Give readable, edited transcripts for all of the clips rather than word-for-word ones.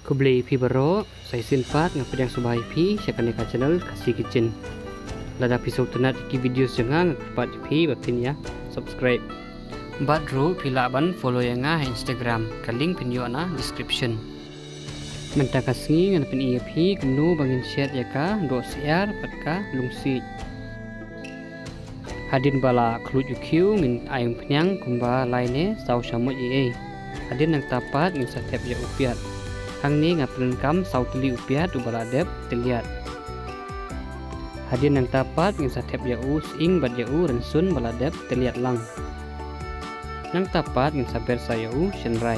Kublai pi baro, saya sinfat ngapidang subahi pi syakaneka channel Kasih Kitchen. Lada pisau tenat ki video jangan pat pi bapin ya subscribe. Bat ru pilaban follow yang Instagram, ka link pinyo na description. Menta kasngi ngan pin iya pi kemnu bangin share ya ka do share pat ka lungsi. Hadin bala klut UQ min ayang penyang kumba lainnya sau samut ie. Hadin nang tapat ngin satep ya upiat. Hang ni ngapelun kam sau teli upiat ubala dep teliat. Hadin nang tapat ngin satep ya u ing bat ya u rensun bala dep teliat lang. Nang tapat ngin saber saya u senrai.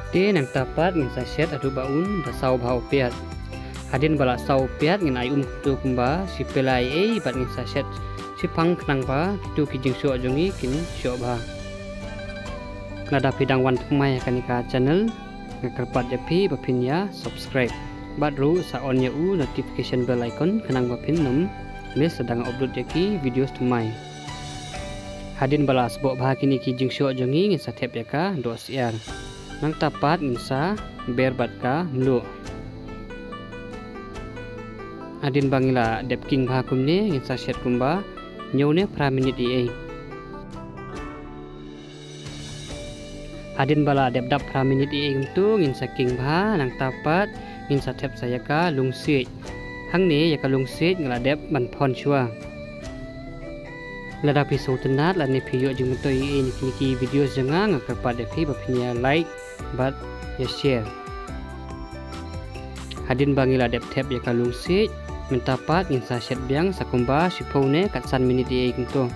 De nang tapat ngin saset adu baun da sau bau upiat. Hadin bala sau upiat ngin ay tu kumba si pelai bat ngin saset si pang kenang ba kitu kijing syok jongi kin syok ba. Nada pidang wan pemai kanika channel ngakerpat japi bapin ya subscribe. Badru sa on ya u notification bell icon kenang bapin num mes sedang upload jaki video semai. Hadin bala sebok bah kini kijing syok jongi ngin satep ya ka do siar. Nang tapat ngin sa ber bat ka mlu. Hadin bangila dep king bah kumne ngin sa shet kumba nyone pra minute ie. Hadin bala dep dap pra minute ie untuk ngin saking bah nang tapat ngin satep saya ka lungsi. Hang ni ya ka lungsi ngala dep ban pon chua. Lada pisau tenat la ni piyo jeng mentoi ie niki video jangan ngakerpat depi bapinya like bat ya share. Hadin bangila dep tap ya ka lungsi mentapat ngin sa shet biang sakumba sipone katsan minute ie untuk.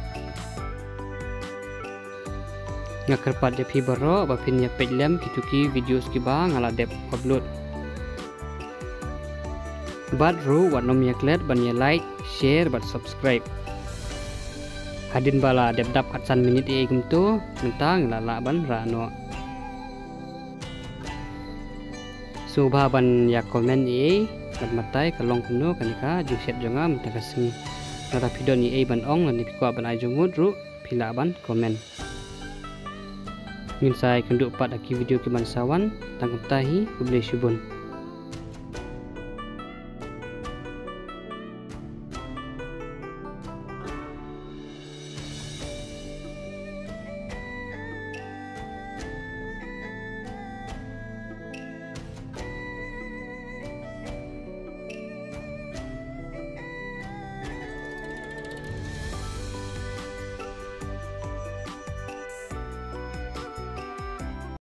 Ngakerpat depi baro bapin ya pedlem kituki video skiba ngala dep upload. Bat ru wat nom yaklet ban ya like, share bat subscribe. Hadin bala dep dap katsan minute ie gumtu mentang lala ban rano. Subha ban ya komen ie bat matai kalong kuno kanika jungset jonga mentakasmi. Nara video ni ie ban ong lan dipikwa ban ai jongud ru pila ban komen. Ngin saya kenduk pat aki video kiman sawan tangkap tahi kublai syubun.